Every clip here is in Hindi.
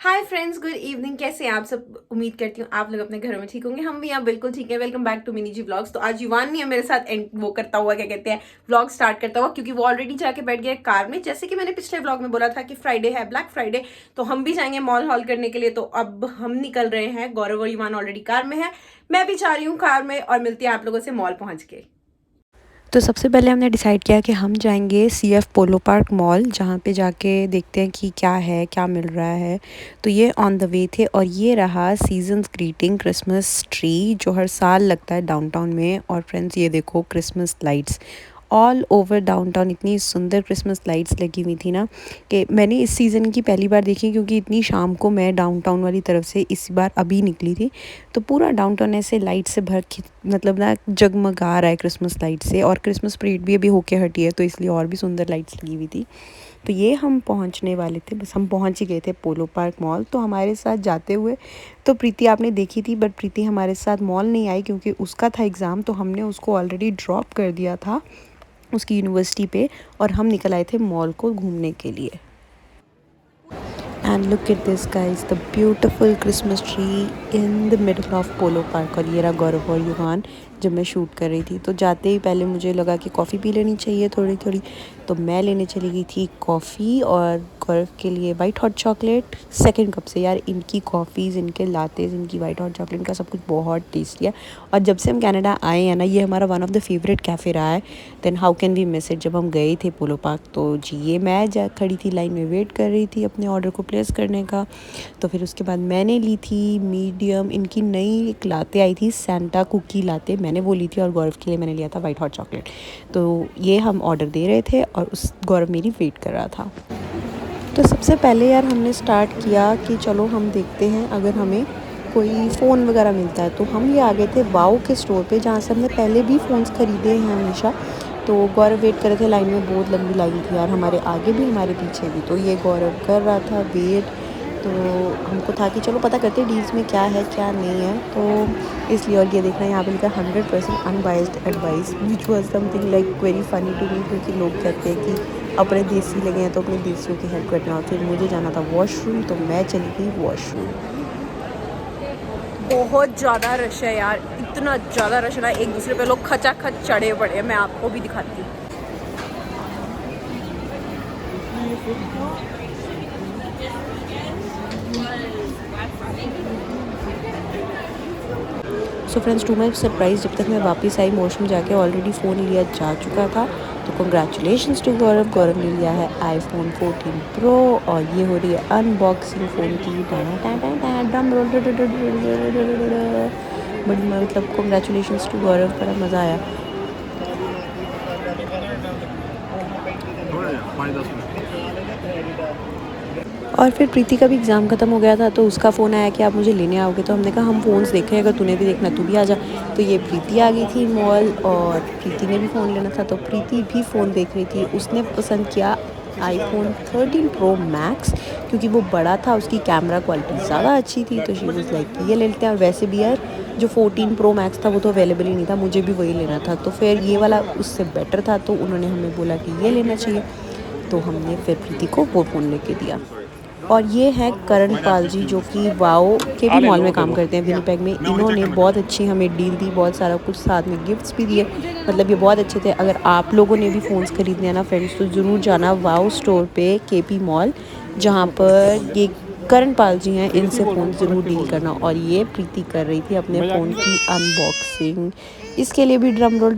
हाय फ्रेंड्स, गुड इवनिंग। कैसे हैं आप सब? उम्मीद करती हूँ आप लोग अपने घरों में ठीक होंगे। हम भी यहाँ बिल्कुल ठीक है। Welcome back to Mini ji vlogs. तो आज युवान नहीं है मेरे साथ वो करता हुआ, क्या कहते हैं, व्लॉग स्टार्ट करता हुआ, क्योंकि वो ऑलरेडी जाके बैठ गया कार में। जैसे कि मैंने पिछले व्लॉग में बोला था कि फ्राइडे है, ब्लैक फ्राइडे, तो हम भी जाएंगे मॉल हॉल करने के लिए। तो अब हम निकल रहे हैं। गौरव और युवान ऑलरेडी कार में है, मैं भी जा रही हूँ कार में, और मिलती है आप लोगों से मॉल पहुंच के। तो सबसे पहले हमने डिसाइड किया कि हम जाएंगे सीएफ पोलो पार्क मॉल, जहाँ पे जाके देखते हैं कि क्या है, क्या मिल रहा है। तो ये ऑन द वे थे, और ये रहा सीजन्स ग्रीटिंग क्रिसमस ट्री जो हर साल लगता है डाउनटाउन में। और फ्रेंड्स, ये देखो Christmas lights all over downtown. इतनी सुंदर क्रिसमस लाइट्स लगी हुई थी ना कि मैंने इस सीज़न की पहली बार देखी, क्योंकि इतनी शाम को मैं डाउनटाउन वाली तरफ से इस बार अभी निकली थी। तो पूरा डाउनटाउन ऐसे लाइट से भर के, मतलब ना, जगमगा रहा है क्रिसमस लाइट से। और क्रिसमस परेड भी अभी होके हटी है, तो इसलिए और भी सुंदर लाइट्स लगी हुई थी। तो ये हम पहुंचने वाले थे, बस हम पहुंच ही गए थे पोलो पार्क मॉल। तो हमारे साथ जाते हुए तो प्रीति आपने देखी थी, बट प्रीति हमारे साथ मॉल नहीं आई क्योंकि उसका था एग्ज़ाम। तो हमने उसको ऑलरेडी ड्रॉप कर दिया था उसकी यूनिवर्सिटी पे, और हम निकल आए थे मॉल को घूमने के लिए। And look at this guys, the beautiful Christmas tree in the middle of polo park. और ये रहा गौरव और युवान जब मैं शूट कर रही थी। तो जाते ही पहले मुझे लगा कि कॉफ़ी पी लेनी चाहिए थोड़ी थोड़ी, तो मैं लेने चली गई थी कॉफ़ी, और गौरव के लिए white hot chocolate second cup से। यार, इनकी कॉफ़ीज़, इनके लातेज़, इनकी वाइट हॉट चॉकलेट, इनका सब कुछ बहुत टेस्टी है। और जब से हम कनाडा आए हैं ना, ये हमारा one of the favourite cafe रहा है। Then how can we miss it. जब हम गए थे पोलो पार्क, तो जी, ये मैं जा खड़ी थी लाइन में, वेट कर रही थी अपने ऑर्डर को प्लेस करने का। तो फिर उसके बाद मैंने ली थी मीडियम, इनकी नई एक लाते आई थी, सेंटा कुकी लाते, मैंने वो ली थी। और गौरव के लिए मैंने लिया था वाइट हॉट चॉकलेट। तो ये हम ऑर्डर दे रहे थे, और उस गौरव मेरी वेट कर रहा था। तो सबसे पहले यार हमने स्टार्ट किया कि चलो हम देखते हैं अगर हमें कोई फ़ोन वगैरह मिलता है। तो हम ये आ गए थे वाओ के स्टोर पे, जहाँ से हमने पहले भी फ़ोन्स ख़रीदे हैं हमेशा। तो गौरव वेट कर रहे थे लाइन में, बहुत लंबी लाइन थी यार, हमारे आगे भी हमारे पीछे भी। तो ये गौरव कर रहा था वेट। तो हमको था कि चलो पता करते डील्स में क्या है क्या नहीं है। तो इसलिए, और ये देखना यहाँ पे लिखा 100% unbiased advice, which was something like very funny to me, क्योंकि लोग कहते हैं कि अपने देसी लगे हैं तो अपने देसियों की हेल्प करना। और फिर मुझे जाना था वॉशरूम, तो मैं चली गई वॉशरूम। बहुत ज़्यादा रश है यार, इतना ज़्यादा रश है ना, एक दूसरे पे लोग खचाखच चढ़े पड़े हैं। मैं आपको भी दिखाती हूँ। So friends, to my surprise, जब तक मैं वापस आई वॉशरूम जाके ऑलरेडी फ़ोन लिया जा चुका था। तो कंग्रेचुलेशंस टू गौरव। गौरव ने लिया है आईफोन 14 प्रो, और ये हो रही है अनबॉक्सिंग फ़ोन की। ड्रम रोल, बड़ी, मतलब कंग्रेचुलेशंस टू गौरव, बड़ा मज़ा आया। और फिर प्रीति का भी एग्ज़ाम ख़त्म हो गया था, तो उसका फ़ोन आया कि आप मुझे लेने आओगे। तो हमने कहा हम फ़ोन्स देख रहे हैं, अगर तूने भी देखना तू भी आ जा। तो ये प्रीति आ गई थी मॉल, और प्रीति ने भी फ़ोन लेना था, तो प्रीति भी फ़ोन देख रही थी। उसने पसंद किया आईफोन 13 प्रो मैक्स, क्योंकि वो बड़ा था, उसकी कैमरा क्वालिटी ज़्यादा अच्छी थी। तो शी वाज़ लाइक ये ले लेते हैं। और वैसे भी यार, जो 14 प्रो मैक्स था वो तो अवेलेबल ही नहीं था, मुझे भी वही लेना था। तो फिर ये वाला उससे बेटर था, तो उन्होंने हमें बोला कि ये लेना चाहिए। तो हमने फिर प्रीति को वो फ़ोन लेके दिया। और ये है करण पाल जी, जो कि वाओ के भी मॉल में काम करते हैं, विनीपेग में। इन्होंने बहुत अच्छी हमें डील दी, बहुत सारा कुछ साथ में गिफ्ट्स भी दिए। मतलब ये बहुत अच्छे थे। अगर आप लोगों ने भी फ़ोन्स खरीदने हैं ना फ्रेंड्स, तो ज़रूर जाना वाओ स्टोर पे, केपी मॉल, जहाँ पर ये करण पाल जी हैं, इनसे फ़ोन ज़रूर डील करना। और ये प्रीति कर रही थी अपने फ़ोन की अनबॉक्सिंग, इसके लिए भी ड्रम रोल,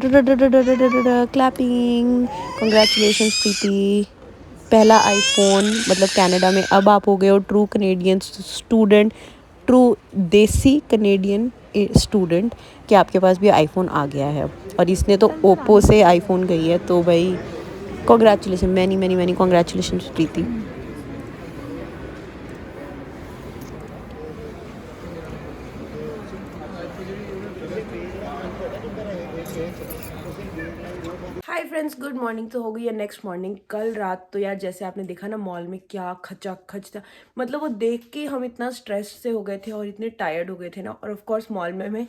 क्लैपिंग। कंग्रेचुलेशन प्रीति, पहला आईफोन, मतलब कनाडा में अब आप हो गए हो ट्रू कनेडियन स्टूडेंट, ट्रू देसी कनेडियन स्टूडेंट, कि आपके पास भी आईफोन आ गया है। और इसने तो ओप्पो से आईफोन गई है, तो भाई congratulations, many many many congratulations Preeti. Hi friends, good morning. तो हो गई है नेक्स्ट मॉर्निंग। कल रात तो यार, जैसे आपने देखा ना, मॉल में क्या खचा खच था। मतलब वो देख के हम इतना स्ट्रेस से हो गए थे और इतने टायर्ड हो गए थे ना। और ऑफ कोर्स मॉल में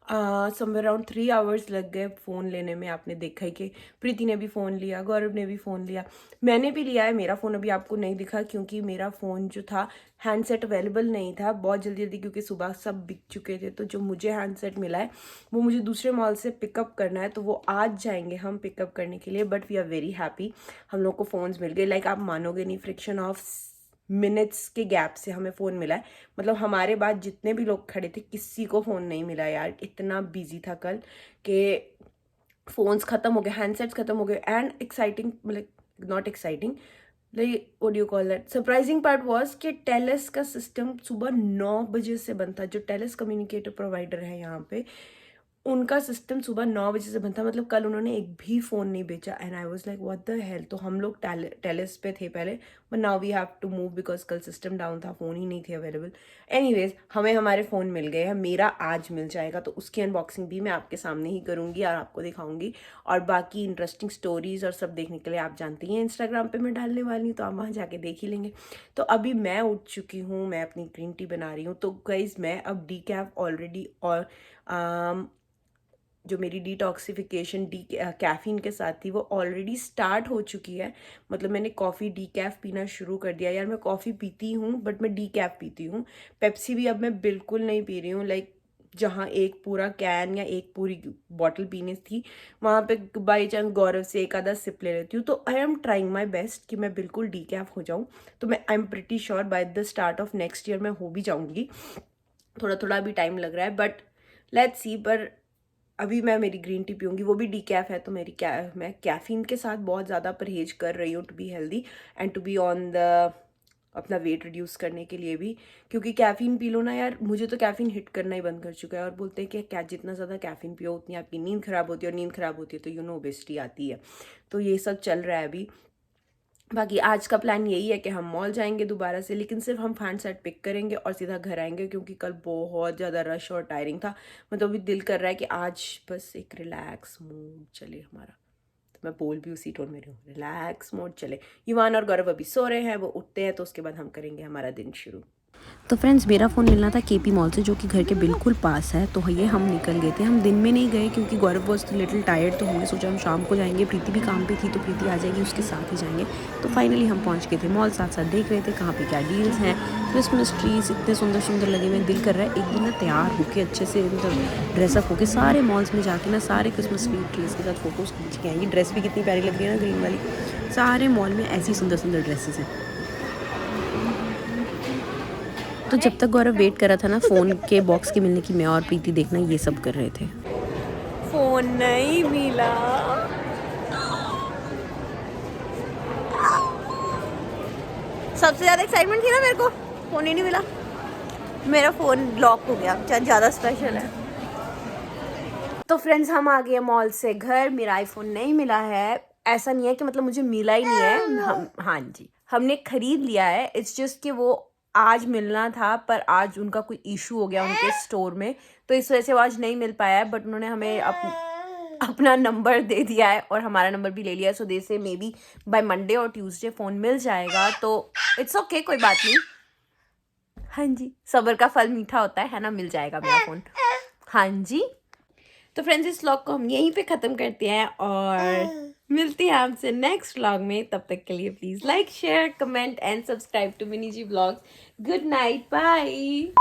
समवेयर अराउंड 3 आवर्स लग गए फ़ोन लेने में। आपने देखा ही कि प्रीति ने भी फ़ोन लिया, गौरव ने भी फ़ोन लिया, मैंने भी लिया है। मेरा फ़ोन अभी आपको नहीं दिखा क्योंकि मेरा फ़ोन जो था हैंडसेट अवेलेबल नहीं था बहुत जल्दी जल्दी, क्योंकि सुबह सब बिक चुके थे। तो जो मुझे हैंडसेट मिला है वो मुझे दूसरे मॉल से पिकअप करना है, तो वो आज जाएंगे हम पिकअप करने के लिए। But we are very happy, हम लोग को फ़ोन्स मिल गए। लाइक आप मानोगे नहीं, फ्रिक्शन ऑफ मिनट्स के गैप से हमें फ़ोन मिला है। मतलब हमारे बाद जितने भी लोग खड़े थे किसी को फ़ोन नहीं मिला यार, इतना बिजी था कल कि फ़ोन्स ख़त्म हो गए, हैंडसेट्स ख़त्म हो गए। एंड एक्साइटिंग, मतलब not exciting, like what do you call that, surprising part was कि टेलेस का सिस्टम सुबह 9 बजे से बंद था। जो टेलेस कम्युनिकेटर प्रोवाइडर है यहाँ पे, उनका सिस्टम सुबह 9 बजे से बंद था। मतलब कल उन्होंने एक भी फ़ोन नहीं बेचा। And I was like what the hell. तो हम लोग टेलेस पे थे पहले, but now we have to move because कल सिस्टम डाउन था, फ़ोन ही नहीं थे अवेलेबल। एनीवेज हमें हमारे फ़ोन मिल गए हैं, मेरा आज मिल जाएगा, तो उसकी अनबॉक्सिंग भी मैं आपके सामने ही करूँगी और आपको दिखाऊंगी। और बाकी इंटरेस्टिंग स्टोरीज़ और सब देखने के लिए आप जानती हैं इंस्टाग्राम पे मैं डालने वाली हूँ, तो आप वहाँ जाके देख ही लेंगे। तो अभी मैं उठ चुकी हूँ, मैं अपनी ग्रीन टी बना रही हूँ। तो गाइज मैं अब डीकैफ ऑलरेडी, और जो मेरी डिटॉक्सिफिकेशन कैफ़ीन के साथ थी वो ऑलरेडी स्टार्ट हो चुकी है। मतलब मैंने कॉफ़ी डीकैफ पीना शुरू कर दिया। यार मैं कॉफ़ी पीती हूँ बट मैं डीकैफ पीती हूँ। पेप्सी भी अब मैं बिल्कुल नहीं पी रही हूँ। लाइक जहाँ एक पूरा कैन या एक पूरी बॉटल पीने थी, वहाँ पे बाई चांस गौरव से एक आधा सिप ले लेती हूँ। तो I am trying my best कि मैं बिल्कुल डीकैफ हो जाऊँ। तो मैं I am pretty sure by the start of next year मैं हो भी जाऊँगी। थोड़ा थोड़ा अभी टाइम लग रहा है, बट लेट्स सी। पर अभी मैं मेरी ग्रीन टी पीऊँगी, वो भी डीकैफ है। तो मैं कैफ़ीन के साथ बहुत ज़्यादा परहेज कर रही हूँ to be healthy and to be on the, अपना वेट रिड्यूस करने के लिए भी। क्योंकि कैफ़ीन पी लो ना यार, मुझे तो कैफ़ीन हिट करना ही बंद कर चुका है। और बोलते हैं कि क्या जितना ज़्यादा कैफ़ीन पियो उतनी आपकी नींद ख़राब होती है, और नींद ख़राब होती है तो ओबेसिटी आती है। तो ये सब चल रहा है अभी। बाकी आज का प्लान यही है कि हम मॉल जाएंगे दोबारा से, लेकिन सिर्फ हम फैन सेट पिक करेंगे और सीधा घर आएंगे, क्योंकि कल बहुत ज़्यादा रश और टायरिंग था। मतलब अभी दिल कर रहा है कि आज बस एक रिलैक्स मोड चले हमारा। तो मैं बोल भी उसी टोन में रही हूँ, रिलैक्स मोड चले। युवान और गौरव अभी सो रहे हैं, वो उठते हैं तो उसके बाद हम करेंगे हमारा दिन शुरू। तो फ्रेंड्स मेरा फ़ोन मिलना था केपी मॉल से, जो कि घर के बिल्कुल पास है। तो ये हम निकल गए थे। हम दिन में नहीं गए क्योंकि गौरव वॉज लिटिल टायर्ड, तो हमने सोचा हम शाम को जाएंगे। प्रीति भी काम पे थी तो प्रीति आ जाएगी, उसके साथ ही जाएंगे। तो फाइनली हम पहुंच गए थे मॉल। साथ साथ देख रहे थे कहाँ पे क्या डील्स हैं। क्रिसमस ट्रीज इतने सुंदर सुंदर लगे हुए, दिल कर रहा है एक दिन ना तैयार होकर अच्छे से, मतलब ड्रेसअप होकर सारे मॉल्स में जाके ना सारे क्रिसमस ट्रीज के साथ फ़ोटोज़ खींच के आएंगे। ड्रेस भी कितनी प्यारी लग रही है ना, ग्रीन वाली। सारे मॉल में ऐसी सुंदर सुंदर ड्रेसेस हैं। तो जब तक गौरव वेट कर रहा था ना फ़ोन के बॉक्स के मिलने की, मैं और प्रीति देखना ये सब कर रहे थे। फ़ोन नहीं मिला। सबसे ज़्यादा एक्साइटमेंट थी ना मेरे को, फ़ोन ही नहीं मिला। मेरा फ़ोन लॉक हो गया, ज़्यादा स्पेशल है। तो फ्रेंड्स हम आ गए मॉल से घर। मेरा आईफोन नहीं मिला है, ऐसा नहीं है कि मतलब मुझे मिला ही नहीं है। हम, हाँ जी, हमने ख़रीद लिया है। इट्स जस्ट कि वो आज मिलना था, पर आज उनका कोई इशू हो गया उनके स्टोर में, तो इस वजह से वो आज नहीं मिल पाया है। बट उन्होंने हमें अपना नंबर दे दिया है और हमारा नंबर भी ले लिया है। सो दे से मे बी बाय मंडे और ट्यूसडे फ़ोन मिल जाएगा। तो इट्स ओके, कोई बात नहीं। हाँ जी, सब्र का फल मीठा होता है ना, मिल जाएगा मेरा फ़ोन। हाँ जी। तो फ्रेंड्स इस व्लॉग को हम यहीं पे ख़त्म करते हैं और मिलते हैं आपसे नेक्स्ट व्लॉग में। तब तक के लिए please like, share, comment and subscribe to Mini ji vlogs. Good night, bye.